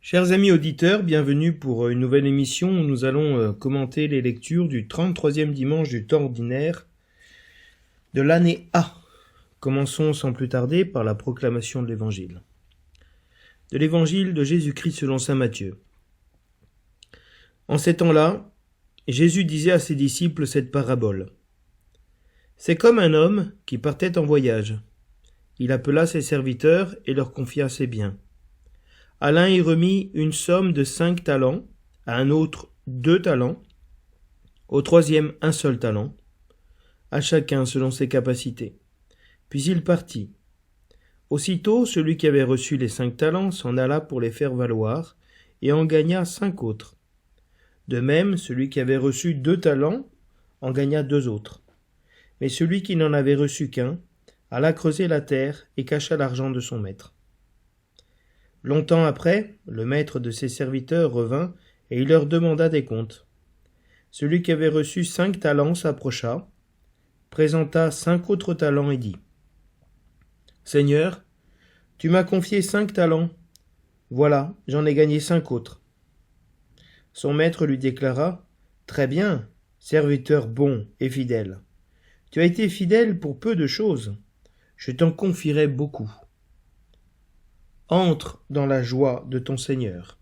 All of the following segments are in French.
Chers amis auditeurs, bienvenue pour une nouvelle émission où nous allons commenter les lectures du 33e dimanche du temps ordinaire de l'année A. Commençons sans plus tarder par la proclamation de l'Évangile. De l'Évangile de Jésus-Christ selon saint Matthieu. En ces temps-là, Jésus disait à ses disciples cette parabole. C'est comme un homme qui partait en voyage. Il appela ses serviteurs et leur confia ses biens. À l'un il remit une somme de 5 talents, à un autre 2 talents, au troisième un seul talent, à chacun selon ses capacités. Puis il partit. Aussitôt celui qui avait reçu les 5 talents s'en alla pour les faire valoir, et en gagna 5 autres. De même, celui qui avait reçu 2 talents en gagna 2 autres. Mais celui qui n'en avait reçu qu'un alla creuser la terre et cacha l'argent de son maître. Longtemps après, le maître de ses serviteurs revint, et il leur demanda des comptes. Celui qui avait reçu 5 talents s'approcha, présenta 5 autres talents et dit « Seigneur, tu m'as confié 5 talents. Voilà, j'en ai gagné 5 autres. » Son maître lui déclara « Très bien, serviteur bon et fidèle. Tu as été fidèle pour peu de choses. Je t'en confierai beaucoup. Entre dans la joie de ton Seigneur. »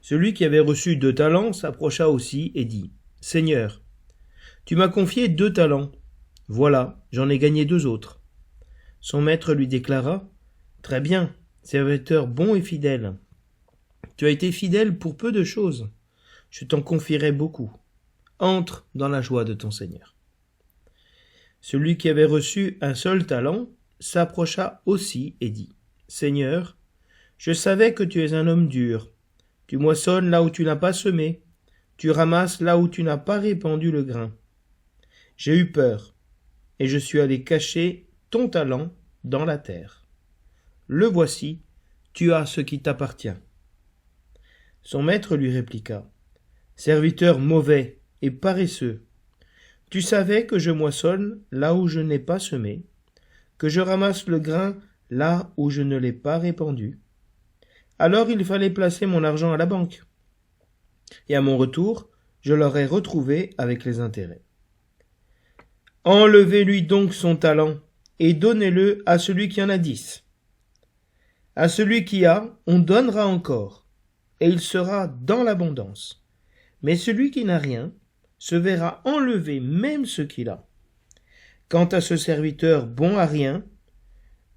Celui qui avait reçu 2 talents s'approcha aussi et dit « Seigneur, tu m'as confié 2 talents. Voilà, j'en ai gagné 2 autres. » Son maître lui déclara « Très bien, serviteur bon et fidèle. Tu as été fidèle pour peu de choses. Je t'en confierai beaucoup. Entre dans la joie de ton Seigneur. » Celui qui avait reçu un seul talent s'approcha aussi et dit « Seigneur, je savais que tu es un homme dur. Tu moissonnes là où tu n'as pas semé. Tu ramasses là où tu n'as pas répandu le grain. J'ai eu peur, et je suis allé cacher ton talent dans la terre. Le voici, tu as ce qui t'appartient. » Son maître lui répliqua « Serviteur mauvais et paresseux, tu savais que je moissonne là où je n'ai pas semé, que je ramasse le grain là où je ne l'ai pas répandu. Alors il fallait placer mon argent à la banque. Et à mon retour, je l'aurais retrouvé avec les intérêts. Enlevez-lui donc son talent et donnez-le à celui qui en a 10. À celui qui a, on donnera encore, et il sera dans l'abondance. Mais celui qui n'a rien se verra enlever même ce qu'il a. Quant à ce serviteur bon à rien,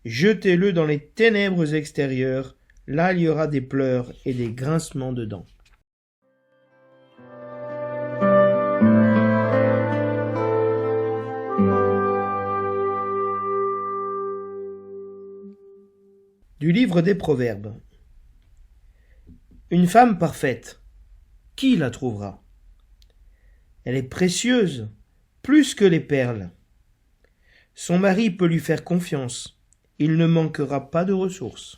jetez-le dans les ténèbres extérieures, là il y aura des pleurs et des grincements de dents. Du livre des Proverbes. Une femme parfaite, qui la trouvera? Elle est précieuse, plus que les perles. Son mari peut lui faire confiance, il ne manquera pas de ressources.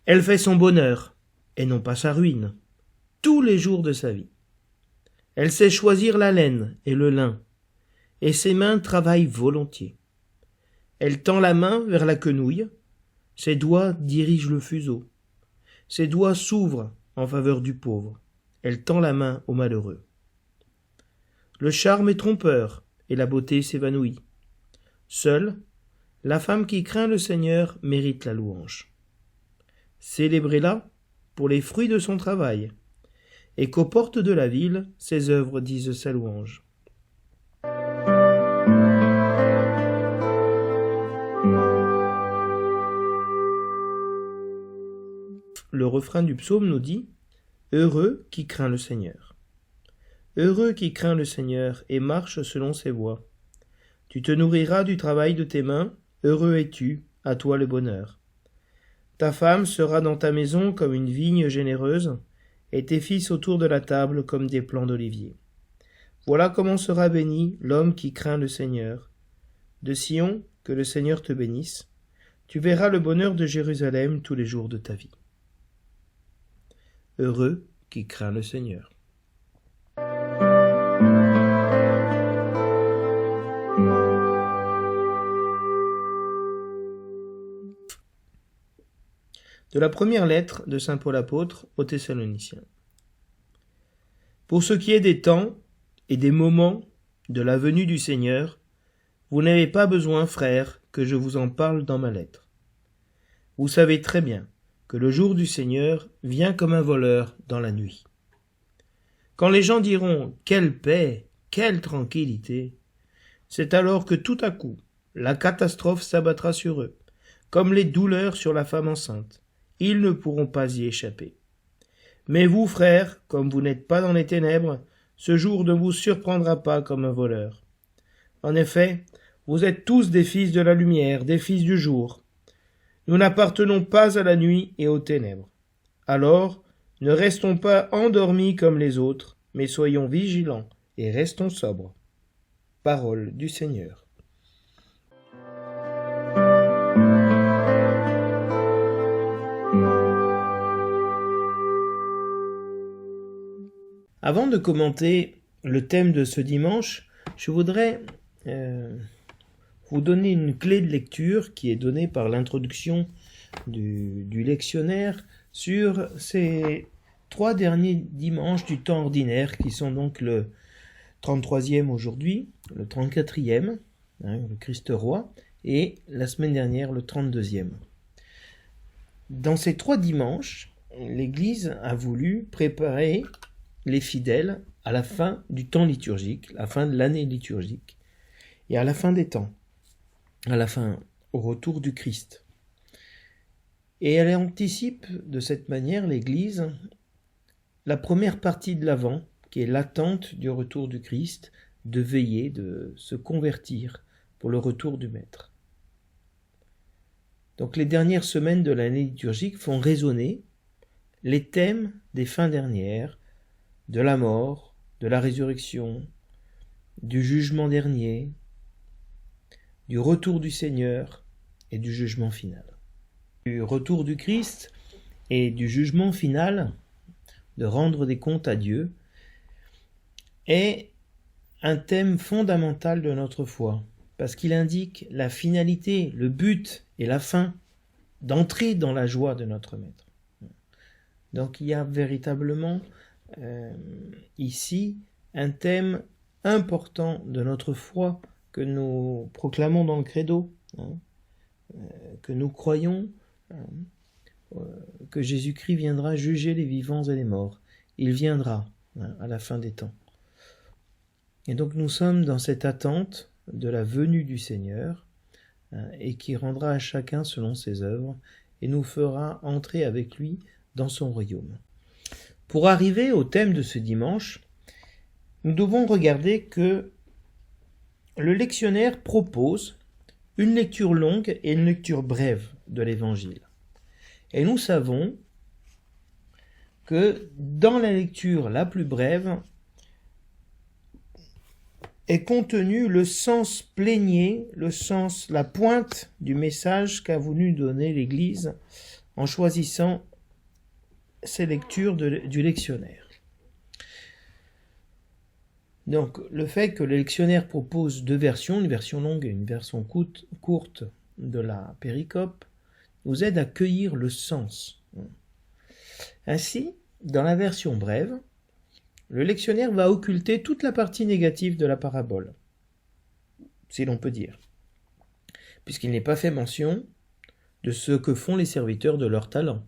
Elle fait son bonheur, et non pas sa ruine, tous les jours de sa vie. Elle sait choisir la laine et le lin, et ses mains travaillent volontiers. Elle tend la main vers la quenouille, ses doigts dirigent le fuseau. Ses doigts s'ouvrent en faveur du pauvre. Elle tend la main au malheureux. Le charme est trompeur, et la beauté s'évanouit. Seule, la femme qui craint le Seigneur mérite la louange. Célébrez-la pour les fruits de son travail, et qu'aux portes de la ville, ses œuvres disent sa louange. Le refrain du psaume nous dit « Heureux qui craint le Seigneur. Heureux qui craint le Seigneur et marche selon ses voies. Tu te nourriras du travail de tes mains, heureux es-tu, à toi le bonheur. Ta femme sera dans ta maison comme une vigne généreuse, et tes fils autour de la table comme des plants d'olivier. Voilà comment sera béni l'homme qui craint le Seigneur. De Sion, que le Seigneur te bénisse. Tu verras le bonheur de Jérusalem tous les jours de ta vie. Heureux qui craint le Seigneur. de la première lettre de saint Paul apôtre aux Thessaloniciens. Pour ce qui est des temps et des moments de la venue du Seigneur, vous n'avez pas besoin, frères, que je vous en parle dans ma lettre. Vous savez très bien que le jour du Seigneur vient comme un voleur dans la nuit. Quand les gens diront « Quelle paix, quelle tranquillité !» c'est alors que tout à coup, la catastrophe s'abattra sur eux, comme les douleurs sur la femme enceinte. Ils ne pourront pas y échapper. Mais vous, frères, comme vous n'êtes pas dans les ténèbres, ce jour ne vous surprendra pas comme un voleur. En effet, vous êtes tous des fils de la lumière, des fils du jour. Nous n'appartenons pas à la nuit et aux ténèbres. Alors, ne restons pas endormis comme les autres, mais soyons vigilants et restons sobres. Parole du Seigneur. Avant de commenter le thème de ce dimanche, je voudrais vous donner une clé de lecture qui est donnée par l'introduction du lectionnaire sur ces 3 derniers dimanches du temps ordinaire, qui sont donc le 33e aujourd'hui, le 34e, le Christ roi, et la semaine dernière, le 32e. Dans ces 3 dimanches, l'Église a voulu préparer les fidèles à la fin du temps liturgique, la fin de l'année liturgique, et à la fin des temps, à la fin, au retour du Christ. Et elle anticipe de cette manière, l'Église, la première partie de l'Avent, qui est l'attente du retour du Christ, de veiller, de se convertir pour le retour du Maître. Donc les dernières semaines de l'année liturgique font résonner les thèmes des fins dernières, de la mort, de la résurrection, du jugement dernier, du retour du Seigneur et du jugement final. Du retour du Christ et du jugement final, de rendre des comptes à Dieu, est un thème fondamental de notre foi, parce qu'il indique la finalité, le but et la fin d'entrer dans la joie de notre Maître. Donc il y a véritablement ici un thème important de notre foi que nous proclamons dans le credo, que nous croyons que Jésus-Christ viendra juger les vivants et les morts. Il viendra à la fin des temps. Et donc nous sommes dans cette attente de la venue du Seigneur et qui rendra à chacun selon ses œuvres et nous fera entrer avec lui dans son royaume. Pour arriver au thème de ce dimanche, nous devons regarder que le lectionnaire propose une lecture longue et une lecture brève de l'Évangile. Et nous savons que dans la lecture la plus brève est contenu le sens plénier, le sens, la pointe du message qu'a voulu donner l'Église en choisissant ces lectures du lectionnaire. Donc, le fait que le lectionnaire propose 2 versions, une version longue et une version courte de la péricope, nous aide à cueillir le sens. Ainsi, dans la version brève, le lectionnaire va occulter toute la partie négative de la parabole, si l'on peut dire, puisqu'il n'est pas fait mention de ce que font les serviteurs de leur talent.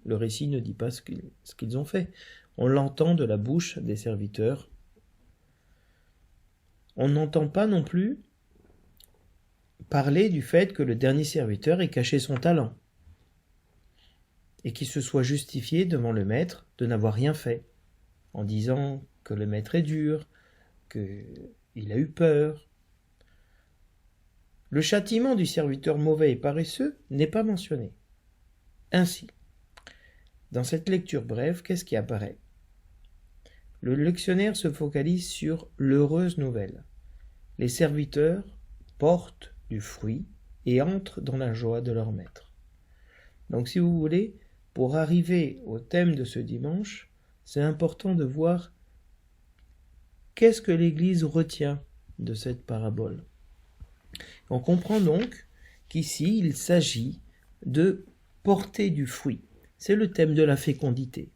Le récit ne dit pas ce qu'ils ont fait. On l'entend de la bouche des serviteurs. On n'entend pas non plus parler du fait que le dernier serviteur ait caché son talent et qu'il se soit justifié devant le maître de n'avoir rien fait, en disant que le maître est dur, qu'il a eu peur. Le châtiment du serviteur mauvais et paresseux n'est pas mentionné. Ainsi, dans cette lecture brève, qu'est-ce qui apparaît ? Le lectionnaire se focalise sur l'heureuse nouvelle. Les serviteurs portent du fruit et entrent dans la joie de leur maître. Donc si vous voulez, pour arriver au thème de ce dimanche, c'est important de voir qu'est-ce que l'Église retient de cette parabole. On comprend donc qu'ici, il s'agit de porter du fruit. c'est le thème de la fécondité.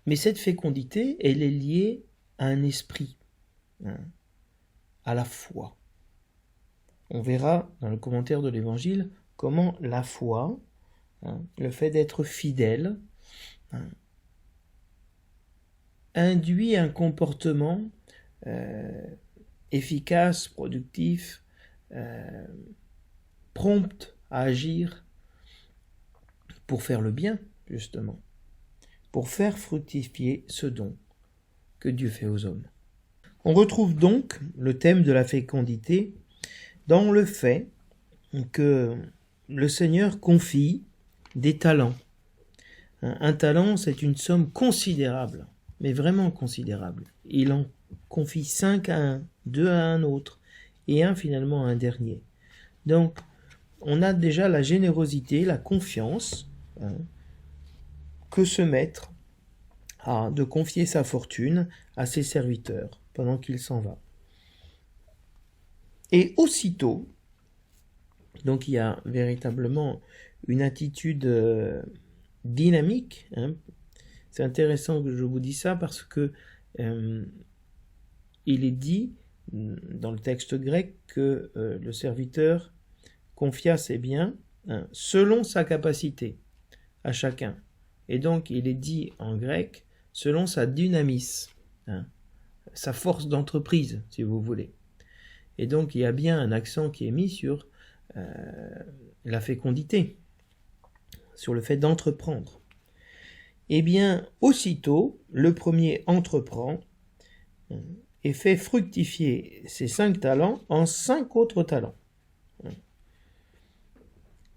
Mais cette fécondité, elle est liée à un esprit, à la foi. On verra dans le commentaire de l'Évangile comment la foi, le fait d'être fidèle, induit un comportement efficace, productif, prompt à agir pour faire le bien, justement, pour faire fructifier ce don que Dieu fait aux hommes. On retrouve donc le thème de la fécondité dans le fait que le Seigneur confie des talents. Un talent, c'est une somme considérable, mais vraiment considérable. Il en confie 5 à un, 2 à un autre, et un finalement à un dernier. Donc, on a déjà la générosité, la confiance que ce maître a de confier sa fortune à ses serviteurs pendant qu'il s'en va. Et aussitôt, donc il y a véritablement une attitude dynamique. C'est intéressant que je vous dise ça parce que il est dit dans le texte grec que le serviteur confia ses biens selon sa capacité à chacun. Et donc il est dit en grec selon sa dynamis, sa force d'entreprise, si vous voulez. Et donc il y a bien un accent qui est mis sur la fécondité, sur le fait d'entreprendre. Eh bien, aussitôt, le premier entreprend et fait fructifier ses 5 talents en 5 autres talents.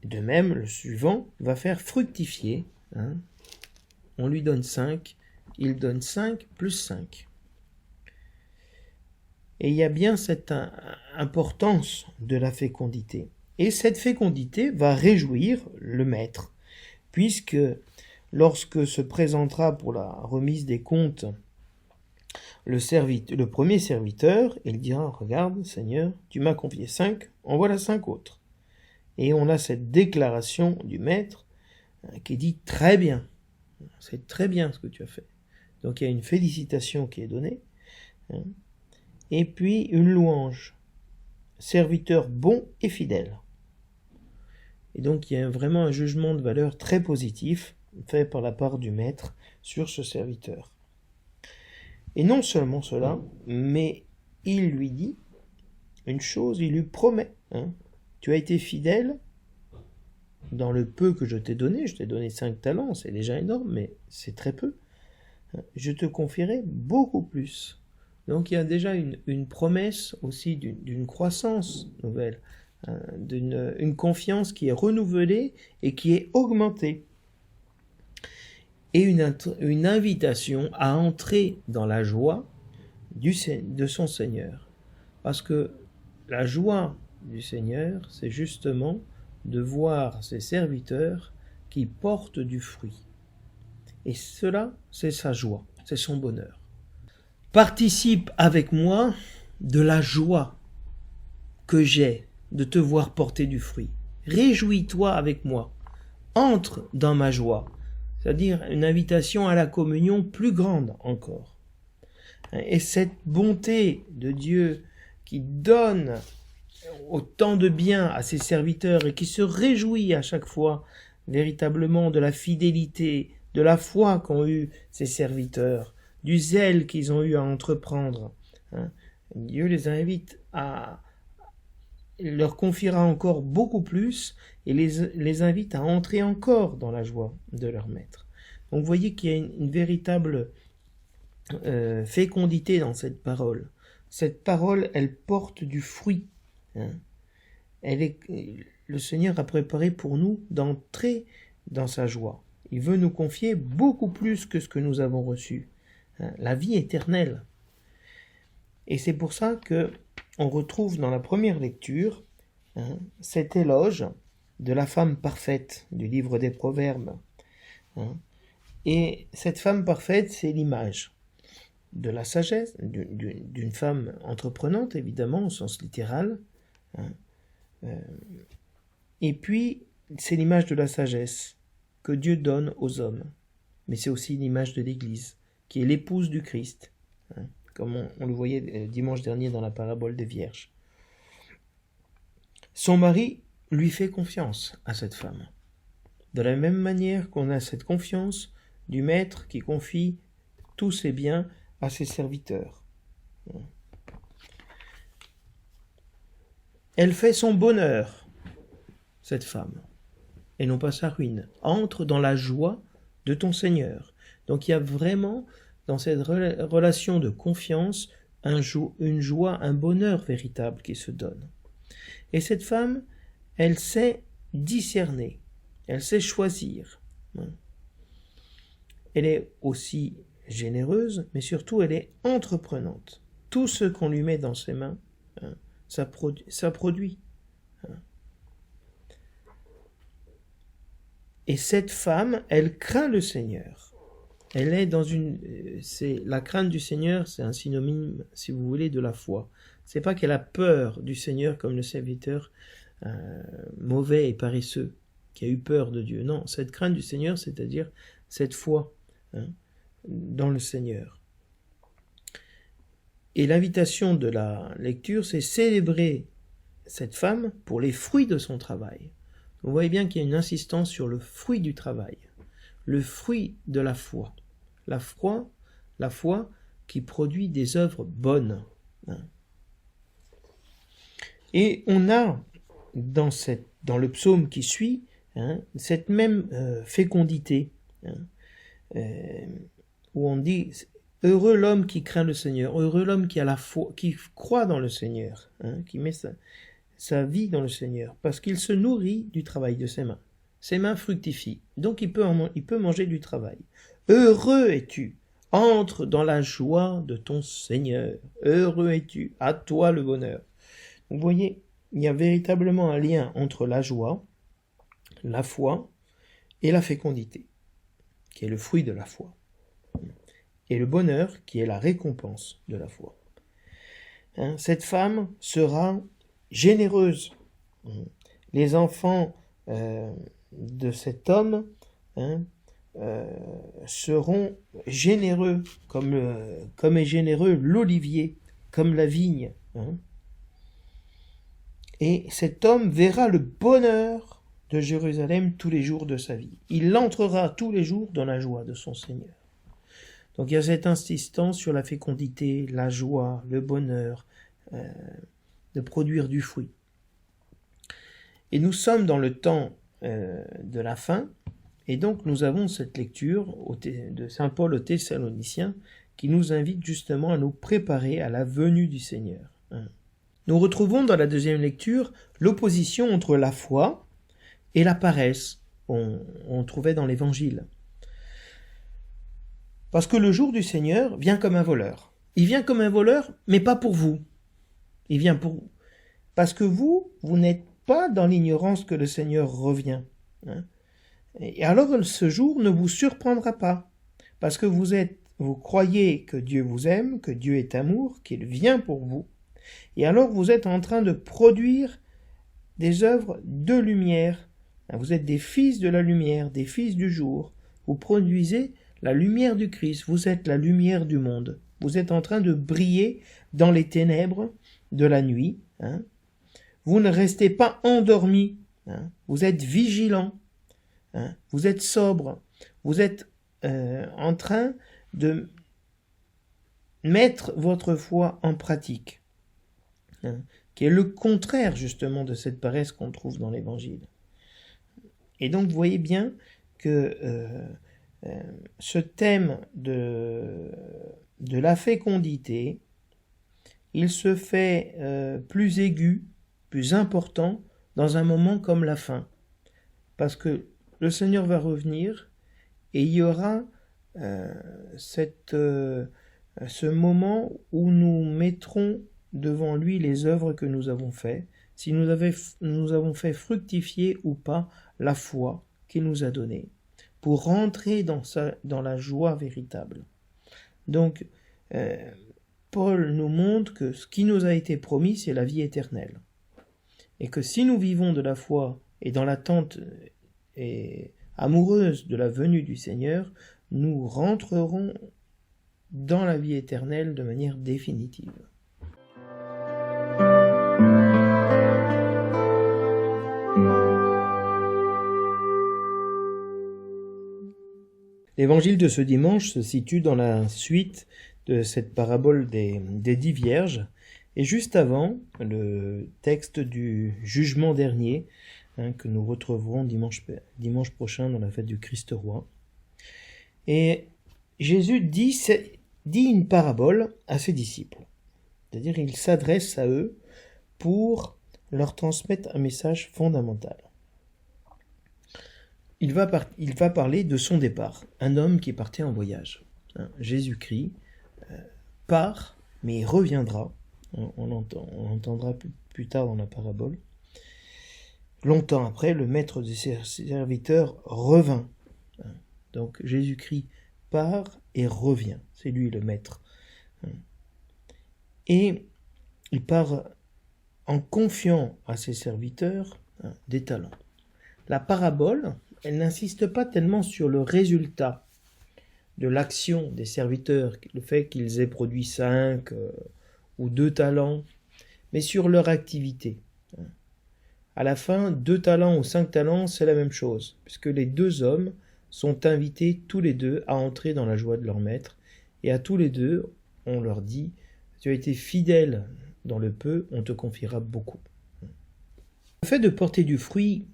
De même, le suivant va faire fructifier. On lui donne 5, il donne 5 plus 5. Et il y a bien cette importance de la fécondité. Et cette fécondité va réjouir le maître, puisque lorsque se présentera pour la remise des comptes le premier serviteur, il dira « Regarde, Seigneur, tu m'as confié 5, en voilà 5 autres. » Et on a cette déclaration du maître qui dit « Très bien, c'est très bien ce que tu as fait. » Donc il y a une félicitation qui est donnée, et puis une louange. Serviteur bon et fidèle. Et donc il y a vraiment un jugement de valeur très positif fait par la part du maître sur ce serviteur. Et non seulement cela, mais il lui dit une chose, il lui promet, tu as été fidèle dans le peu que je t'ai donné 5 talents, c'est déjà énorme, mais c'est très peu. Je te confierai beaucoup plus. Donc il y a déjà une promesse aussi d'une croissance nouvelle, d'une confiance qui est renouvelée et qui est augmentée. Et une invitation à entrer dans la joie de son Seigneur. Parce que la joie du Seigneur, c'est justement de voir ses serviteurs qui portent du fruit. Et cela, c'est sa joie, c'est son bonheur. Participe avec moi de la joie que j'ai de te voir porter du fruit. Réjouis-toi avec moi. Entre dans ma joie. C'est-à-dire une invitation à la communion plus grande encore. Et cette bonté de Dieu qui donne autant de bien à ses serviteurs et qui se réjouit à chaque fois véritablement de la fidélité, de la foi qu'ont eu ses serviteurs, du zèle qu'ils ont eu à entreprendre. Dieu les invite il leur confiera encore beaucoup plus et les invite à entrer encore dans la joie de leur maître. Donc vous voyez qu'il y a une véritable fécondité dans cette parole. Cette parole, elle porte du fruit. Le Seigneur a préparé pour nous d'entrer dans sa joie. Il veut nous confier beaucoup plus que ce que nous avons reçu. La vie éternelle. Et c'est pour ça que on retrouve dans la première lecture cet éloge de la femme parfaite du livre des Proverbes. Et cette femme parfaite, c'est l'image de la sagesse, d'une femme entreprenante, évidemment, au sens littéral. Et puis, c'est l'image de la sagesse que Dieu donne aux hommes. Mais c'est aussi l'image de l'Église, qui est l'épouse du Christ, hein, comme on le voyait dimanche dernier dans la parabole des Vierges. Son mari lui fait confiance à cette femme. De la même manière qu'on a cette confiance du maître qui confie tous ses biens à ses serviteurs. Elle fait son bonheur, cette femme, et non pas sa ruine. Entre dans la joie de ton Seigneur. Donc il y a vraiment dans cette relation de confiance une joie, un bonheur véritable qui se donne. Et cette femme, elle sait discerner, elle sait choisir. Elle est aussi généreuse, mais surtout elle est entreprenante. Tout ce qu'on lui met dans ses mains, ça produit. Et cette femme, elle craint le Seigneur. Elle est dans la crainte du Seigneur, c'est un synonyme, si vous voulez, de la foi. C'est pas qu'elle a peur du Seigneur comme le serviteur mauvais et paresseux qui a eu peur de Dieu. Non, cette crainte du Seigneur, c'est-à-dire cette foi dans le Seigneur. Et l'invitation de la lecture, c'est célébrer cette femme pour les fruits de son travail. Vous voyez bien qu'il y a une insistance sur le fruit du travail, le fruit de la foi. La foi qui produit des œuvres bonnes. Et on a dans le psaume qui suit cette même fécondité où on dit heureux l'homme qui craint le Seigneur, heureux l'homme qui a la foi, qui croit dans le Seigneur, qui met sa vie dans le Seigneur, parce qu'il se nourrit du travail de ses mains. Ses mains fructifient, donc il peut manger du travail. Heureux es-tu, entre dans la joie de ton Seigneur. Heureux es-tu, à toi le bonheur. Vous voyez, il y a véritablement un lien entre la joie, la foi et la fécondité, qui est le fruit de la foi, et le bonheur, qui est la récompense de la foi. Cette femme sera généreuse. Les enfants de cet homme seront généreux, comme est généreux l'olivier, comme la vigne. Et cet homme verra le bonheur de Jérusalem tous les jours de sa vie. Il entrera tous les jours dans la joie de son Seigneur. Donc il y a cette insistance sur la fécondité, la joie, le bonheur, de produire du fruit. Et nous sommes dans le temps de la fin, et donc nous avons cette lecture de saint Paul aux Thessaloniciens qui nous invite justement à nous préparer à la venue du Seigneur. Nous retrouvons dans la deuxième lecture l'opposition entre la foi et la paresse on trouvait dans l'Évangile. Parce que le jour du Seigneur vient comme un voleur. Il vient comme un voleur, mais pas pour vous. Il vient pour vous. Parce que vous n'êtes pas dans l'ignorance que le Seigneur revient. Et alors ce jour ne vous surprendra pas. Parce que vous croyez que Dieu vous aime, que Dieu est amour, qu'il vient pour vous. Et alors vous êtes en train de produire des œuvres de lumière. Vous êtes des fils de la lumière, des fils du jour. Vous produisez la lumière du Christ. Vous êtes la lumière du monde. Vous êtes en train de briller dans les ténèbres de la nuit. Vous ne restez pas endormis. Vous êtes vigilants. Vous êtes sobres. Vous êtes en train de mettre votre foi en pratique. Qui est le contraire justement de cette paresse qu'on trouve dans l'Évangile. Et donc vous voyez bien que ce thème de la fécondité, il se fait plus aigu, plus important dans un moment comme la fin. Parce que le Seigneur va revenir et il y aura ce moment où nous mettrons devant lui les œuvres que nous avons faites, si nous avons fait fructifier ou pas la foi qu'il nous a donnée, pour rentrer dans la joie véritable. Donc, Paul nous montre que ce qui nous a été promis, c'est la vie éternelle. Et que si nous vivons de la foi et dans l'attente et amoureuse de la venue du Seigneur, nous rentrerons dans la vie éternelle de manière définitive. L'évangile de ce dimanche se situe dans la suite de cette parabole des 10 vierges, et juste avant le texte du jugement dernier, que nous retrouverons dimanche prochain dans la fête du Christ roi. Et Jésus dit une parabole à ses disciples, c'est-à-dire il s'adresse à eux pour leur transmettre un message fondamental. Il va parler de son départ, un homme qui partait en voyage. Jésus-Christ part, mais il reviendra. On l'entendra plus tard dans la parabole. Longtemps après, le maître de ses serviteurs revint. Donc Jésus-Christ part et revient. C'est lui le maître. Et il part en confiant à ses serviteurs des talents. La parabole, elle n'insiste pas tellement sur le résultat de l'action des serviteurs, le fait qu'ils aient produit 5 ou 2 talents, mais sur leur activité. À la fin, 2 talents ou 5 talents, c'est la même chose, puisque les 2 hommes sont invités tous les 2 à entrer dans la joie de leur maître, et à tous les 2, on leur dit « Tu as été fidèle dans le peu, on te confiera beaucoup ». Le fait de porter du fruit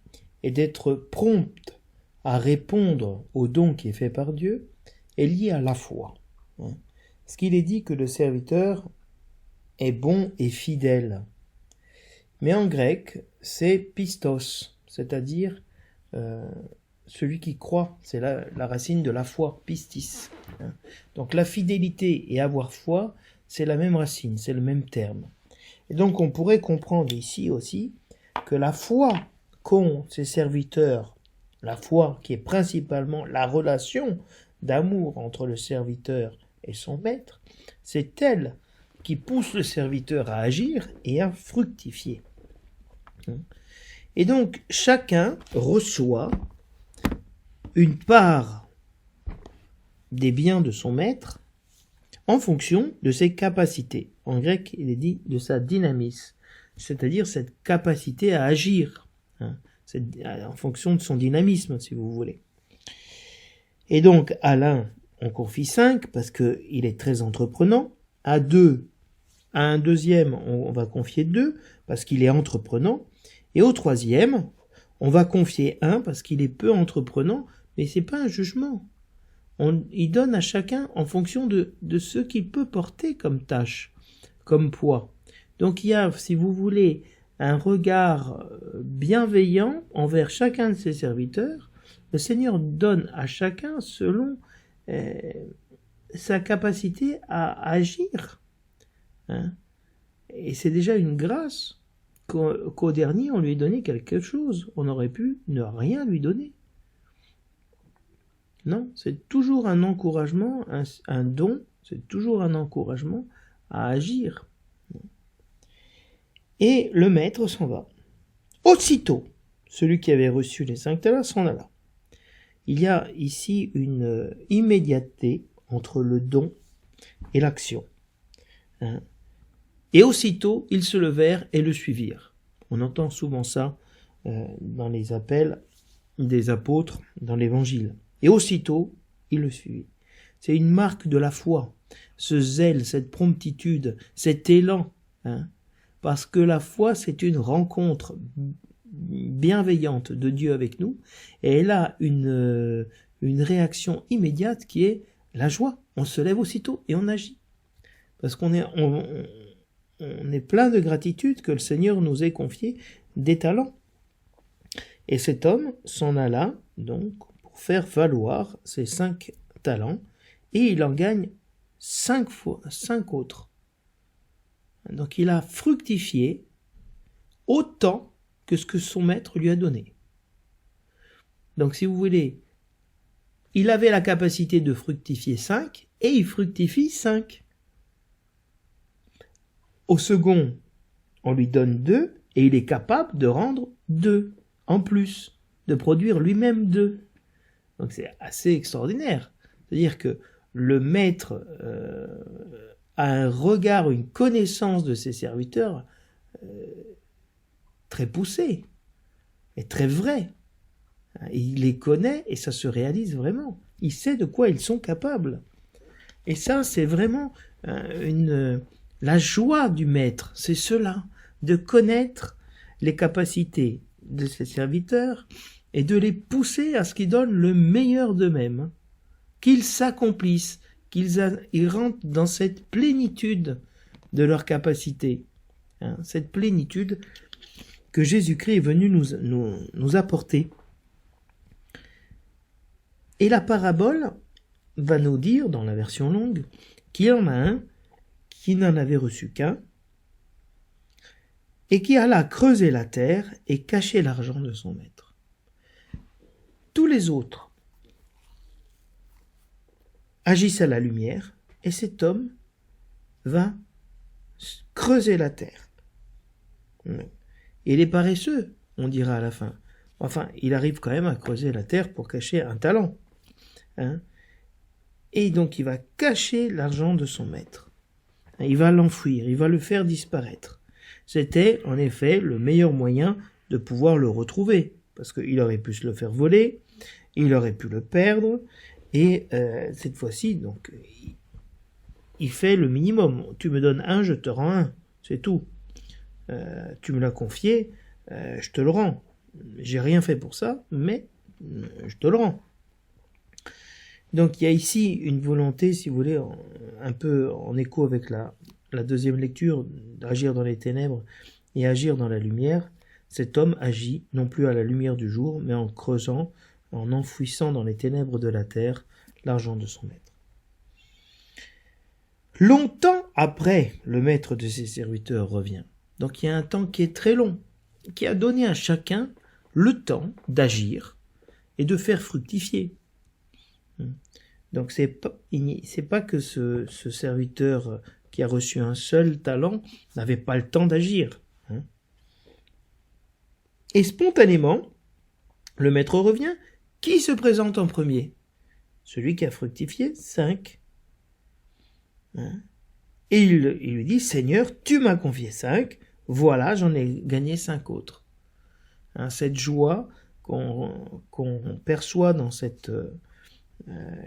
et d'être prompt à répondre au don qui est fait par Dieu est lié à la foi. Parce qu'il est dit que le serviteur est bon et fidèle. Mais en grec, c'est pistos, c'est-à-dire celui qui croit. C'est la racine de la foi, pistis. Donc la fidélité et avoir foi, c'est la même racine, c'est le même terme. Et donc on pourrait comprendre ici aussi que la foi qu'ont ces serviteurs, la foi qui est principalement la relation d'amour entre le serviteur et son maître, c'est elle qui pousse le serviteur à agir et à fructifier. Et donc chacun reçoit une part des biens de son maître en fonction de ses capacités. En grec, il est dit de sa dynamis, c'est-à-dire cette capacité à agir, en fonction de son dynamisme, si vous voulez. Et donc, à l'un, on confie 5 parce qu'il est très entreprenant. À un deuxième, on va confier 2 parce qu'il est entreprenant. Et au troisième, on va confier 1 parce qu'il est peu entreprenant, mais c'est pas un jugement. Il donne à chacun en fonction de ce qu'il peut porter comme tâche, comme poids. Donc il y a, si vous voulez, un regard bienveillant envers chacun de ses serviteurs. Le Seigneur donne à chacun selon sa capacité à agir. Et c'est déjà une grâce qu'au dernier, on lui ait donné quelque chose. On aurait pu ne rien lui donner. Non, c'est toujours un encouragement, un don, c'est toujours un encouragement à agir. Et le maître s'en va. Aussitôt, celui qui avait reçu les 5 talents s'en alla. Il y a ici une immédiateté entre le don et l'action. Et aussitôt, ils se levèrent et le suivirent. On entend souvent ça dans les appels des apôtres dans l'Évangile. Et aussitôt, il le suivit. C'est une marque de la foi, ce zèle, cette promptitude, cet élan. Parce que la foi, c'est une rencontre bienveillante de Dieu avec nous, et elle a une réaction immédiate qui est la joie. On se lève aussitôt et on agit. Parce qu'on est plein de gratitude que le Seigneur nous ait confié des talents. Et cet homme s'en alla donc pour faire valoir ses 5 talents, et il en gagne 5 autres. Donc il a fructifié autant que ce que son maître lui a donné. Donc si vous voulez, il avait la capacité de fructifier 5 et il fructifie 5. Au second, on lui donne 2 et il est capable de rendre 2. en plus, de produire lui-même deux. Donc c'est assez extraordinaire. C'est-à-dire que le maître a un regard, une connaissance de ses serviteurs très poussée et très vraie. Et il les connaît et ça se réalise vraiment. Il sait de quoi ils sont capables. Et ça, c'est vraiment la joie du maître. C'est cela, de connaître les capacités de ses serviteurs et de les pousser à ce qu'ils donnent le meilleur d'eux-mêmes, qu'ils s'accomplissent, ils rentrent dans cette plénitude de leur capacité, cette plénitude que Jésus-Christ est venu nous apporter. Et la parabole va nous dire, dans la version longue, qu'il y en a un qui n'en avait reçu qu'un, et qui alla creuser la terre et cacher l'argent de son maître. Tous les autres agissent à la lumière, et cet homme va creuser la terre. Et les paresseux, on dira à la fin. Enfin, il arrive quand même à creuser la terre pour cacher un talent. Et donc il va cacher l'argent de son maître. Il va l'enfuir, il va le faire disparaître. C'était en effet le meilleur moyen de pouvoir le retrouver, parce qu'il aurait pu se le faire voler, il aurait pu le perdre, et cette fois-ci, donc, il fait le minimum. Tu me donnes un, je te rends un, c'est tout. Tu me l'as confié, je te le rends. J'ai rien fait pour ça, mais je te le rends. Donc il y a ici une volonté, si vous voulez, un peu en écho avec la deuxième lecture, d'agir dans les ténèbres et agir dans la lumière. Cet homme agit non plus à la lumière du jour, mais en creusant, en enfouissant dans les ténèbres de la terre l'argent de son maître. Longtemps après, le maître de ses serviteurs revient. Donc il y a un temps qui est très long, qui a donné à chacun le temps d'agir et de faire fructifier. Donc c'est pas que ce serviteur qui a reçu un seul talent n'avait pas le temps d'agir. Et spontanément, le maître revient. Qui se présente en premier? Celui qui a fructifié 5. Et il lui dit, Seigneur, tu m'as confié 5, voilà, j'en ai gagné 5 autres. Cette joie qu'on perçoit dans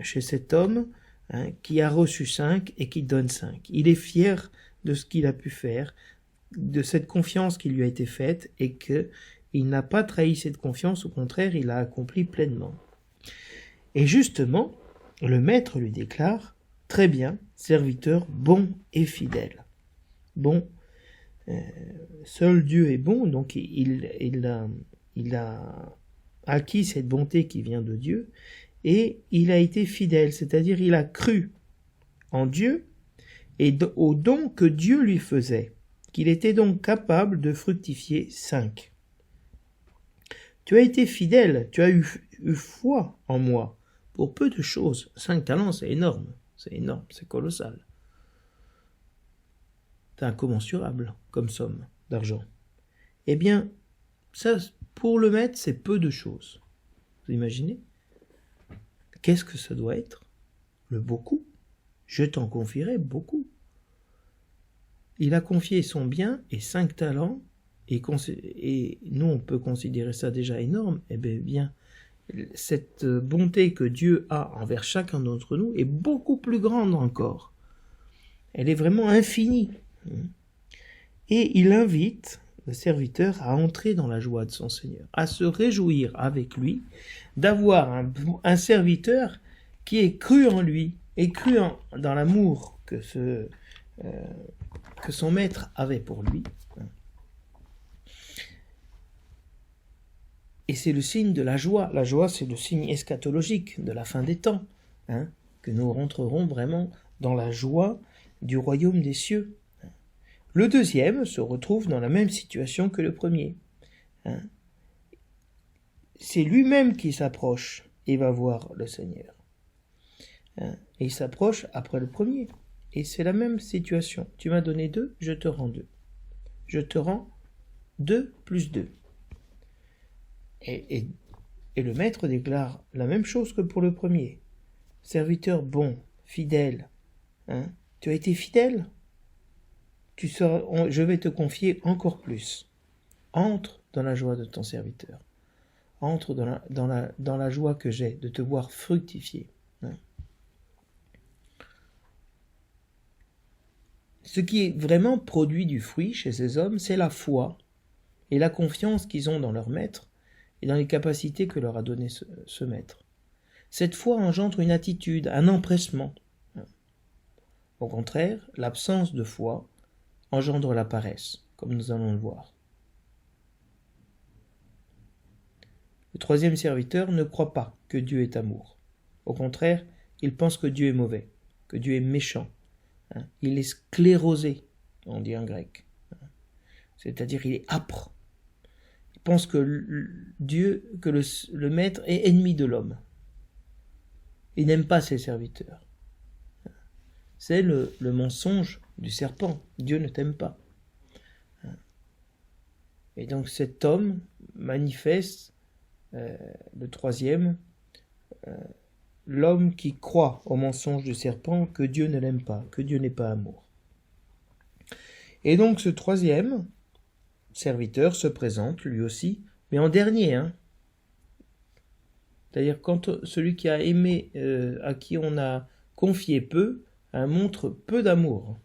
chez cet homme qui a reçu 5 et qui donne 5. Il est fier de ce qu'il a pu faire, de cette confiance qui lui a été faite, et qu'il n'a pas trahi cette confiance, au contraire, il l'a accompli pleinement. Et justement, le maître lui déclare, très bien, serviteur bon et fidèle. Bon, seul Dieu est bon, donc il a acquis cette bonté qui vient de Dieu, et il a été fidèle, c'est-à-dire il a cru en Dieu et au don que Dieu lui faisait, qu'il était donc capable de fructifier 5. Tu as été fidèle, tu as eu foi en moi, pour peu de choses. 5 talents, c'est énorme, c'est colossal. C'est incommensurable comme somme d'argent. Eh bien, ça, pour le maître, c'est peu de choses. Vous imaginez ? Qu'est-ce que ça doit être? Le beaucoup. Je t'en confierai beaucoup. Il a confié son bien et 5 talents, et nous on peut considérer ça déjà énorme. Eh bien, cette bonté que Dieu a envers chacun d'entre nous est beaucoup plus grande encore. Elle est vraiment infinie. Et il invite le serviteur à entrer dans la joie de son Seigneur, à se réjouir avec lui, d'avoir un serviteur qui est cru en lui, et cru dans l'amour que son maître avait pour lui. Et c'est le signe de la joie. La joie, c'est le signe eschatologique de la fin des temps, que nous rentrerons vraiment dans la joie du royaume des cieux. Le deuxième se retrouve dans la même situation que le premier. C'est lui-même qui s'approche et va voir le Seigneur. Et il s'approche après le premier. Et c'est la même situation. Tu m'as donné 2, je te rends 2. Je te rends 2 plus 2. Et le maître déclare la même chose que pour le premier. Serviteur bon, fidèle, hein, tu as été fidèle, je vais te confier encore plus. Entre dans la joie de ton serviteur. Entre dans la joie que j'ai de te voir fructifier. Hein. Ce qui est vraiment produit du fruit chez ces hommes, c'est la foi et la confiance qu'ils ont dans leur maître et dans les capacités que leur a donné ce maître. Cette foi engendre une attitude, un empressement. Au contraire, l'absence de foi engendre la paresse, comme nous allons le voir. Le troisième serviteur ne croit pas que Dieu est amour. Au contraire, il pense que Dieu est mauvais, que Dieu est méchant. Il est sclérosé, on dit en grec. C'est-à-dire il est âpre. Il pense que le maître est ennemi de l'homme. Il n'aime pas ses serviteurs. C'est le mensonge du serpent. Dieu ne t'aime pas. Et donc cet homme manifeste, le troisième, l'homme qui croit au mensonge du serpent que Dieu ne l'aime pas, que Dieu n'est pas amour. Et donc ce troisième serviteur se présente lui aussi, mais en dernier. C'est-à-dire quand celui qui a aimé, à qui on a confié peu, montre peu d'amour.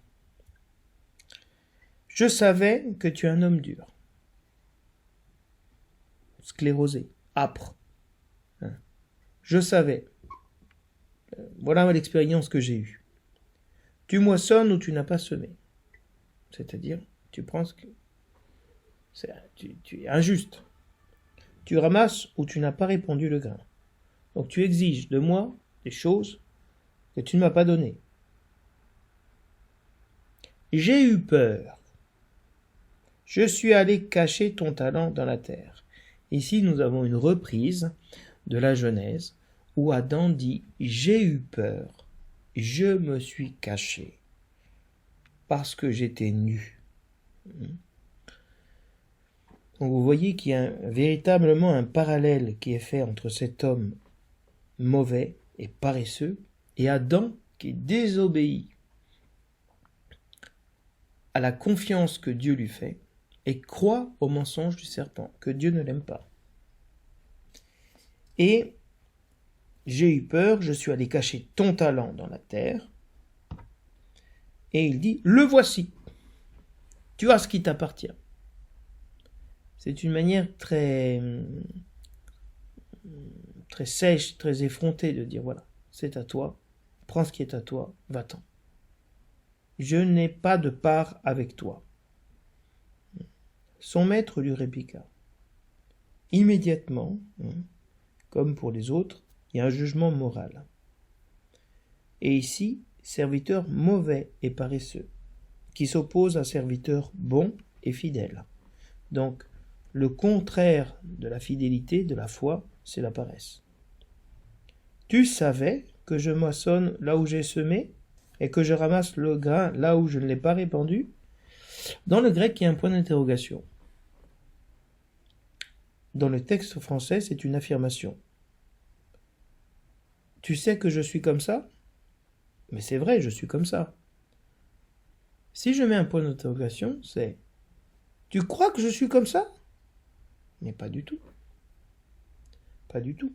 Je savais que tu es un homme dur, sclérosé, âpre. Je savais. Voilà l'expérience que j'ai eue. Tu moissonnes où tu n'as pas semé. C'est-à-dire, tu penses que tu es injuste. Tu ramasses où tu n'as pas répandu le grain. Donc tu exiges de moi des choses que tu ne m'as pas données. J'ai eu peur. Je suis allé cacher ton talent dans la terre. Ici, nous avons une reprise de la Genèse où Adam dit « J'ai eu peur, je me suis caché, parce que j'étais nu. » Donc vous voyez qu'il y a véritablement un parallèle qui est fait entre cet homme mauvais et paresseux et Adam qui désobéit à la confiance que Dieu lui fait et croit au mensonge du serpent, que Dieu ne l'aime pas. Et j'ai eu peur, je suis allé cacher ton talent dans la terre. Et il dit, le voici, tu as ce qui t'appartient. C'est une manière très sèche, très effrontée de dire, voilà, c'est à toi, prends ce qui est à toi, va-t'en. Je n'ai pas de part avec toi. Son maître lui répliqua. Immédiatement, comme pour les autres, il y a un jugement moral. Et ici, serviteur mauvais et paresseux, qui s'oppose à serviteur bon et fidèle. Donc, le contraire de la fidélité, de la foi, c'est la paresse. Tu savais que je moissonne là où j'ai semé et que je ramasse le grain là où je ne l'ai pas répandu? Dans le grec, il y a un point d'interrogation. Dans le texte français, c'est une affirmation. Tu sais que je suis comme ça? Mais c'est vrai, je suis comme ça. Si je mets un point d'interrogation, c'est tu crois que je suis comme ça? Mais pas du tout. Pas du tout.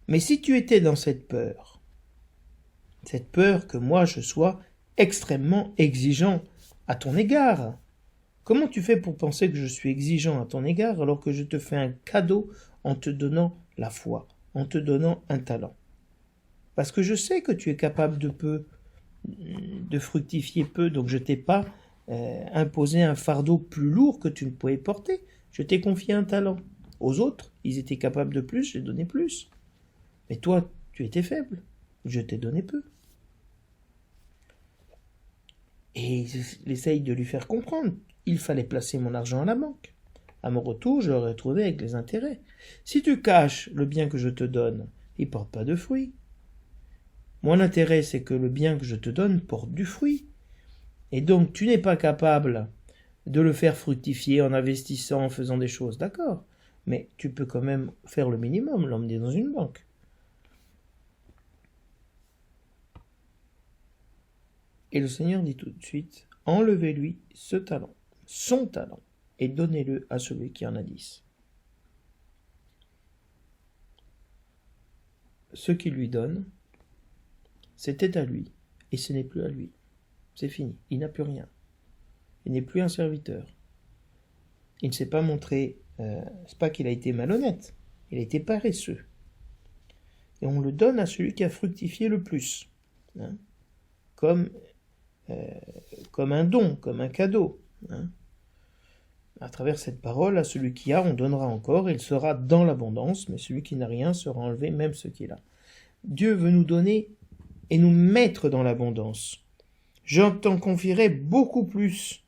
Mais si tu étais dans cette peur que moi je sois extrêmement exigeant à ton égard, comment tu fais pour penser que je suis exigeant à ton égard alors que je te fais un cadeau en te donnant la foi, en te donnant un talent? Parce que je sais que tu es capable de fructifier peu, donc je t'ai pas imposé un fardeau plus lourd que tu ne pouvais porter. Je t'ai confié un talent. Aux autres, ils étaient capables de plus, j'ai donné plus. Mais toi, tu étais faible, je t'ai donné peu. Et il essaye de lui faire comprendre. Il fallait placer mon argent à la banque. À mon retour, je l'aurais trouvé avec les intérêts. Si tu caches le bien que je te donne, il ne porte pas de fruits. Mon intérêt, c'est que le bien que je te donne porte du fruit. Et donc, tu n'es pas capable de le faire fructifier en investissant, en faisant des choses, d'accord. Mais tu peux quand même faire le minimum, l'emmener dans une banque. Et le Seigneur dit tout de suite, enlevez-lui ce talent, son talent, et donnez-le à celui qui en a 10. Ce qu'il lui donne, c'était à lui, et ce n'est plus à lui. C'est fini, il n'a plus rien. Il n'est plus un serviteur. Il ne s'est pas montré, c'est pas qu'il a été malhonnête, il a été paresseux. Et on le donne à celui qui a fructifié le plus, hein, comme un don, comme un cadeau. Hein. À travers cette parole, à celui qui a, on donnera encore, il sera dans l'abondance, mais celui qui n'a rien sera enlevé, même ce qu'il a. Dieu veut nous donner et nous mettre dans l'abondance. Je t'en confierai beaucoup plus.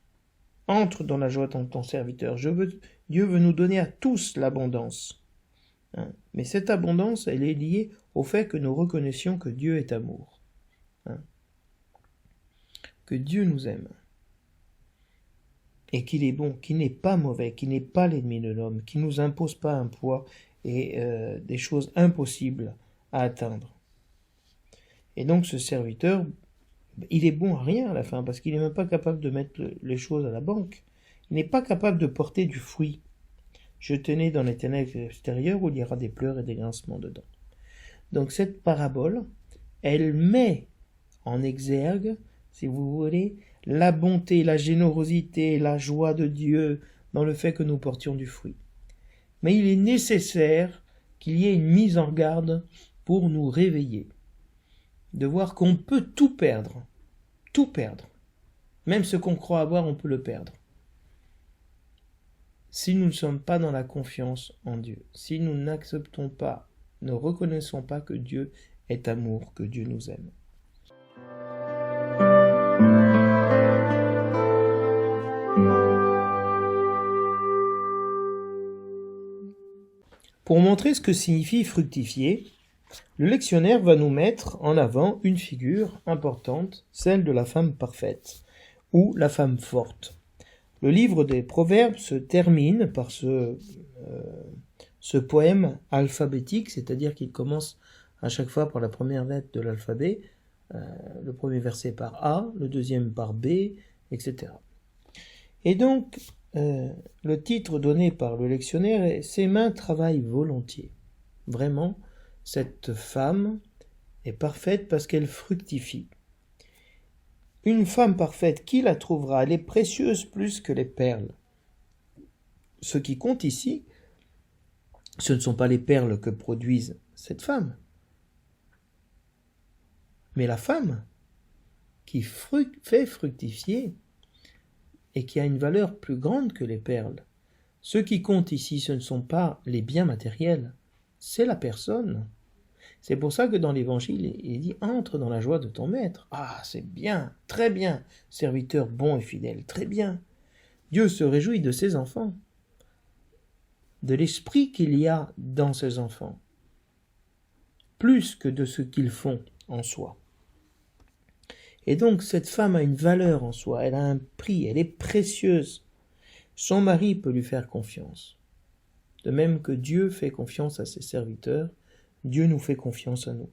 Entre dans la joie de ton serviteur. Dieu veut nous donner à tous l'abondance. Hein. Mais cette abondance, elle est liée au fait que nous reconnaissions que Dieu est amour. Hein. Que Dieu nous aime. Et qu'il est bon, qu'il n'est pas mauvais, qu'il n'est pas l'ennemi de l'homme, qu'il ne nous impose pas un poids et des choses impossibles à atteindre. Et donc ce serviteur, il est bon à rien à la fin, parce qu'il n'est même pas capable de mettre les choses à la banque. Il n'est pas capable de porter du fruit. Je tenais dans les ténèbres extérieures où il y aura des pleurs et des grincements dedans. Donc cette parabole, elle met en exergue, si vous voulez, la bonté, la générosité, la joie de Dieu dans le fait que nous portions du fruit. Mais il est nécessaire qu'il y ait une mise en garde pour nous réveiller. De voir qu'on peut tout perdre. Tout perdre. Même ce qu'on croit avoir, on peut le perdre. Si nous ne sommes pas dans la confiance en Dieu, si nous n'acceptons pas, ne reconnaissons pas que Dieu est amour, que Dieu nous aime. Pour montrer ce que signifie fructifier, le lectionnaire va nous mettre en avant une figure importante, celle de la femme parfaite, ou la femme forte. Le livre des Proverbes se termine par ce poème alphabétique, c'est-à-dire qu'il commence à chaque fois par la première lettre de l'alphabet, le premier verset par A, le deuxième par B, etc. Et donc, le titre donné par le lectionnaire est « Ses mains travaillent volontiers ». Vraiment, cette femme est parfaite parce qu'elle fructifie. Une femme parfaite, qui la trouvera? Elle est précieuse plus que les perles. Ce qui compte ici, ce ne sont pas les perles que produisent cette femme, mais la femme qui fait fructifier et qui a une valeur plus grande que les perles. Ce qui compte ici, ce ne sont pas les biens matériels, c'est la personne. C'est pour ça que dans l'Évangile, il dit « Entre dans la joie de ton maître ». Ah, c'est bien, très bien, serviteur bon et fidèle, très bien. Dieu se réjouit de ses enfants, de l'esprit qu'il y a dans ses enfants, plus que de ce qu'ils font en soi. Et donc cette femme a une valeur en soi, elle a un prix, elle est précieuse. Son mari peut lui faire confiance. De même que Dieu fait confiance à ses serviteurs, Dieu nous fait confiance à nous.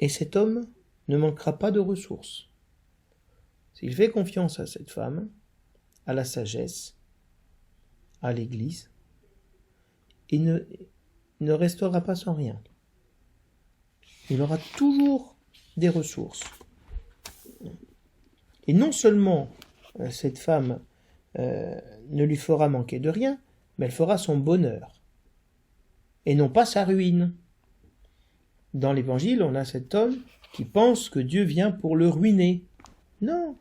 Et cet homme ne manquera pas de ressources. S'il fait confiance à cette femme, à la sagesse, à l'Église, il ne restera pas sans rien. Il aura toujours des ressources. Et non seulement cette femme ne lui fera manquer de rien, mais elle fera son bonheur, et non pas sa ruine. Dans l'Évangile, on a cet homme qui pense que Dieu vient pour le ruiner. Non,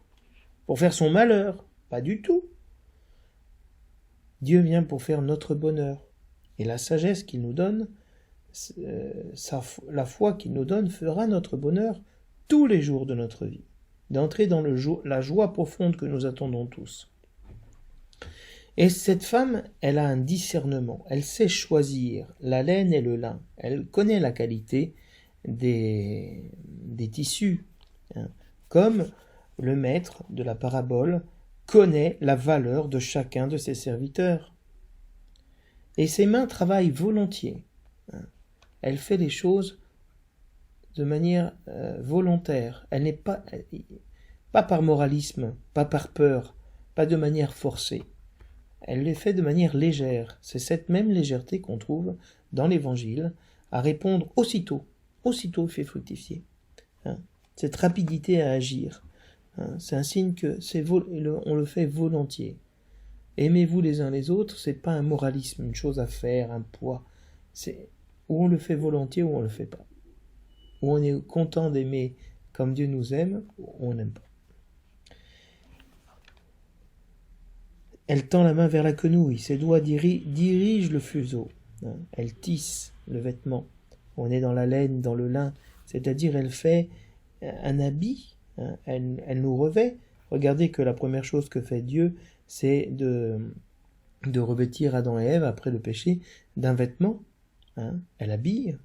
pour faire son malheur, pas du tout. Dieu vient pour faire notre bonheur. Et la sagesse qu'il nous donne, la foi qu'il nous donne fera notre bonheur tous les jours de notre vie, d'entrer dans la joie profonde que nous attendons tous. Et cette femme, elle a un discernement, elle sait choisir la laine et le lin, elle connaît la qualité des tissus, hein. Comme le maître de la parabole connaît la valeur de chacun de ses serviteurs. Et ses mains travaillent volontiers. Elle fait les choses de manière volontaire. Elle n'est pas par moralisme, pas par peur, pas de manière forcée. Elle les fait de manière légère. C'est cette même légèreté qu'on trouve dans l'Évangile à répondre aussitôt il fait fructifier. Cette rapidité à agir. C'est un signe que on le fait volontiers. Aimez-vous les uns les autres, c'est pas un moralisme, une chose à faire, un poids. C'est où on le fait volontiers ou on le fait pas. Où on est content d'aimer comme Dieu nous aime, ou on n'aime pas. Elle tend la main vers la quenouille, ses doigts dirigent le fuseau. Elle tisse le vêtement. On est dans la laine, dans le lin, c'est-à-dire elle fait un habit, elle nous revêt. Regardez que la première chose que fait Dieu, c'est de revêtir Adam et Ève après le péché d'un vêtement. Elle habille.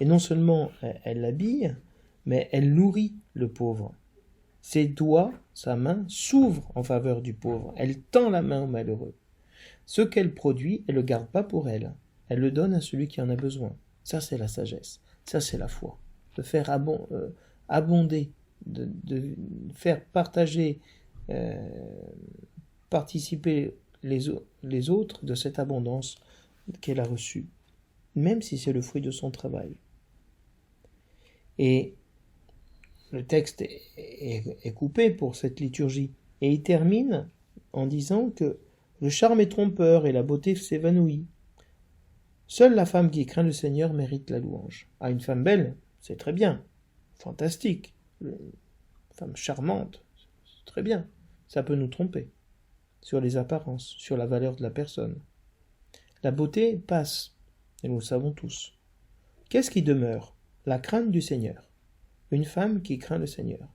Et non seulement elle l'habille, mais elle nourrit le pauvre. Ses doigts, sa main, s'ouvrent en faveur du pauvre. Elle tend la main au malheureux. Ce qu'elle produit, elle ne le garde pas pour elle. Elle le donne à celui qui en a besoin. Ça, c'est la sagesse. Ça, c'est la foi. De faire abonder, de faire partager, participer les autres de cette abondance qu'elle a reçue, même si c'est le fruit de son travail. Et le texte est coupé pour cette liturgie. Et il termine en disant que le charme est trompeur et la beauté s'évanouit. Seule la femme qui craint le Seigneur mérite la louange. Une femme belle, c'est très bien, fantastique. Une femme charmante, c'est très bien. Ça peut nous tromper sur les apparences, sur la valeur de la personne. La beauté passe, et nous le savons tous. Qu'est-ce qui demeure ? La crainte du Seigneur. Une femme qui craint le Seigneur,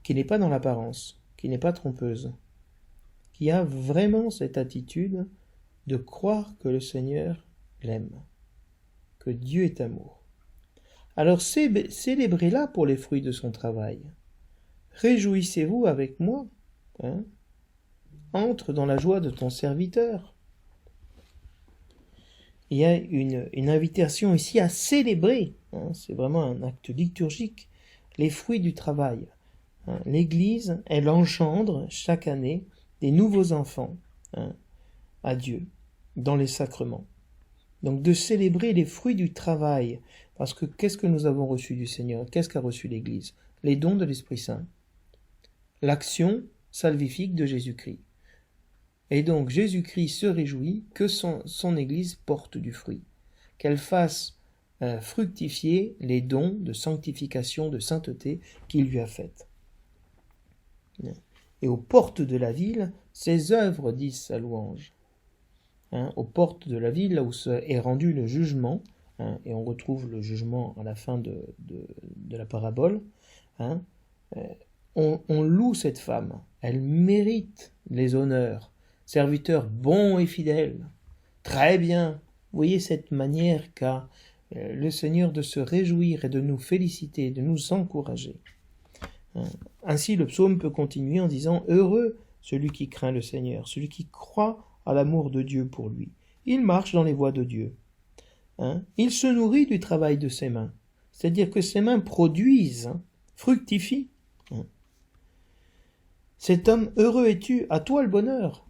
qui n'est pas dans l'apparence, qui n'est pas trompeuse, qui a vraiment cette attitude de croire que le Seigneur l'aime, que Dieu est amour. Alors célébrez-la pour les fruits de son travail. Réjouissez-vous avec moi. Entre dans la joie de ton serviteur. Il y a une invitation ici à célébrer, c'est vraiment un acte liturgique, les fruits du travail. L'Église, elle engendre chaque année des nouveaux enfants à Dieu dans les sacrements. Donc de célébrer les fruits du travail, parce que qu'est-ce que nous avons reçu du Seigneur ? Qu'est-ce qu'a reçu l'Église ? Les dons de l'Esprit Saint, l'action salvifique de Jésus-Christ. Et donc Jésus-Christ se réjouit que son Église porte du fruit, qu'elle fasse fructifier les dons de sanctification, de sainteté qu'il lui a faites. Et aux portes de la ville, ses œuvres disent sa louange. Aux portes de la ville, là où est rendu le jugement, et on retrouve le jugement à la fin de la parabole, on loue cette femme, elle mérite les honneurs. Serviteur bon et fidèle. Très bien. Vous voyez cette manière qu'a le Seigneur de se réjouir et de nous féliciter, de nous encourager. Ainsi, le psaume peut continuer en disant « Heureux celui qui craint le Seigneur, celui qui croit à l'amour de Dieu pour lui. Il marche dans les voies de Dieu. Il se nourrit du travail de ses mains. » C'est-à-dire que ses mains produisent, fructifient. Cet homme, heureux es-tu, à toi le bonheur.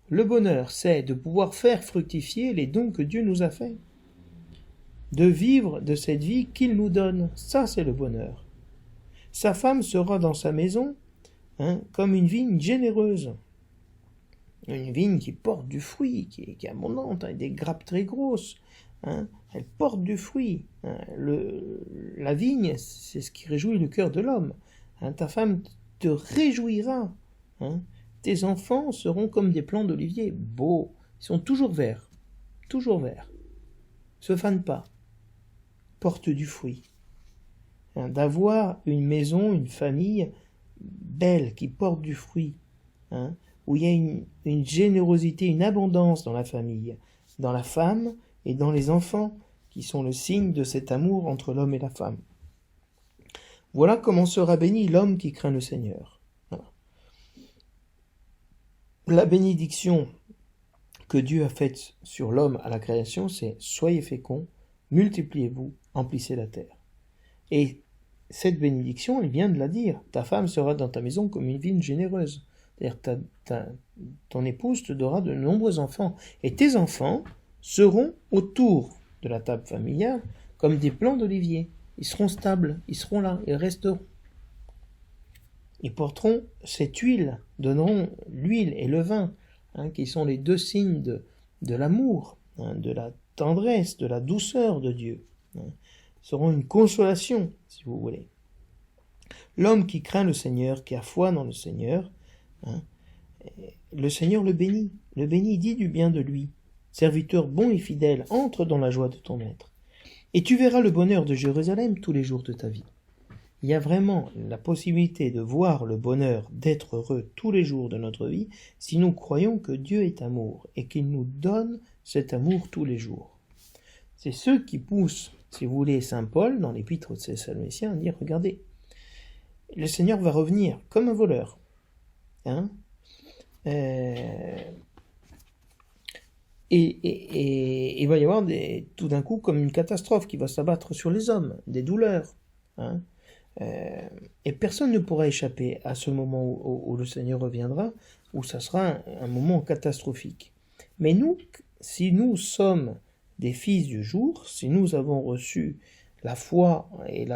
Le bonheur, c'est de pouvoir faire fructifier les dons que Dieu nous a faits. De vivre de cette vie qu'il nous donne. Ça, c'est le bonheur. Sa femme sera dans sa maison comme une vigne généreuse. Une vigne qui porte du fruit, qui est abondante, avec des grappes très grosses. Elle porte du fruit. La vigne, c'est ce qui réjouit le cœur de l'homme. Ta femme te réjouira. Tes enfants seront comme des plants d'olivier, beaux, ils sont toujours verts, se fanent pas, portent du fruit. D'avoir une maison, une famille belle, qui porte du fruit, où il y a une générosité, une abondance dans la famille, dans la femme et dans les enfants, qui sont le signe de cet amour entre l'homme et la femme. Voilà comment sera béni l'homme qui craint le Seigneur. Voilà. La bénédiction que Dieu a faite sur l'homme à la création, c'est « Soyez féconds, multipliez-vous, emplissez la terre ». Et cette bénédiction, il vient de la dire. Ta femme sera dans ta maison comme une vigne généreuse. C'est-à-dire ton épouse te donnera de nombreux enfants. Et tes enfants seront autour de la table familiale comme des plants d'olivier. Ils seront stables, ils seront là, ils resteront. Ils porteront cette huile, donneront l'huile et le vin, qui sont les deux signes de l'amour, de la tendresse, de la douceur de Dieu. Seront une consolation, si vous voulez. L'homme qui craint le Seigneur, qui a foi dans le Seigneur, le Seigneur le bénit, dit du bien de lui. Serviteur bon et fidèle, entre dans la joie de ton maître. Et tu verras le bonheur de Jérusalem tous les jours de ta vie. Il y a vraiment la possibilité de voir le bonheur, d'être heureux tous les jours de notre vie, si nous croyons que Dieu est amour et qu'il nous donne cet amour tous les jours. C'est ce qui pousse, si vous voulez, saint Paul, dans l'épître aux Thessaloniciens, à dire, regardez, le Seigneur va revenir comme un voleur. Et il va y avoir tout d'un coup comme une catastrophe qui va s'abattre sur les hommes, des douleurs. Et personne ne pourra échapper à ce moment où le Seigneur reviendra, où ça sera un moment catastrophique. Mais nous, si nous sommes des fils du jour, si nous avons reçu la foi et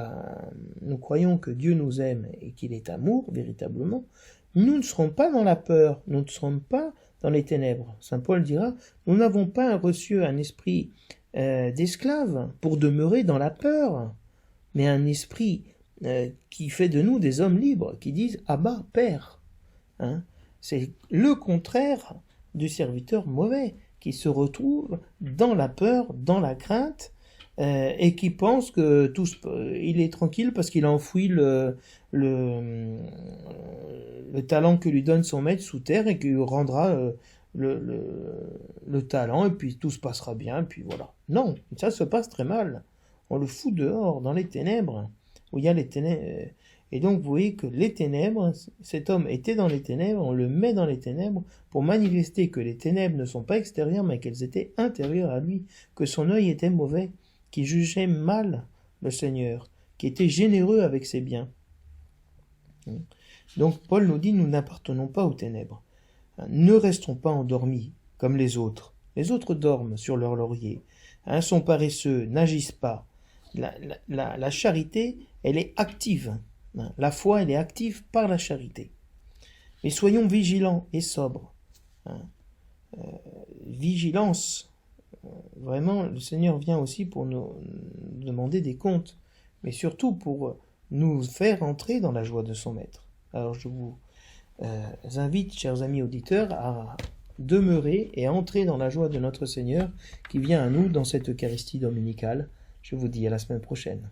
nous croyons que Dieu nous aime et qu'il est amour véritablement, nous ne serons pas dans la peur, nous ne serons pas dans les ténèbres. Saint Paul dira, nous n'avons pas reçu un esprit d'esclave pour demeurer dans la peur, mais un esprit qui fait de nous des hommes libres, qui disent « Abba, Père ». C'est le contraire du serviteur mauvais, qui se retrouve dans la peur, dans la crainte, et qui pense que il est tranquille parce qu'il a enfoui le talent que lui donne son maître sous terre et qu'il lui rendra le talent, et puis tout se passera bien, et puis voilà. Non, ça se passe très mal. On le fout dehors, dans les ténèbres, où il y a les ténèbres. Et donc, vous voyez que les ténèbres, cet homme était dans les ténèbres, on le met dans les ténèbres pour manifester que les ténèbres ne sont pas extérieures, mais qu'elles étaient intérieures à lui, que son œil était mauvais, qui jugeait mal le Seigneur, qui était généreux avec ses biens. Donc, Paul nous dit, nous n'appartenons pas aux ténèbres. Ne restons pas endormis comme les autres. Les autres dorment sur leur laurier, sont paresseux, n'agissent pas. La charité, elle est active. La foi, elle est active par la charité. Mais soyons vigilants et sobres. Vigilance. Vraiment, le Seigneur vient aussi pour nous demander des comptes, mais surtout pour nous faire entrer dans la joie de son Maître. Alors je vous invite, chers amis auditeurs, à demeurer et à entrer dans la joie de notre Seigneur qui vient à nous dans cette Eucharistie dominicale. Je vous dis à la semaine prochaine.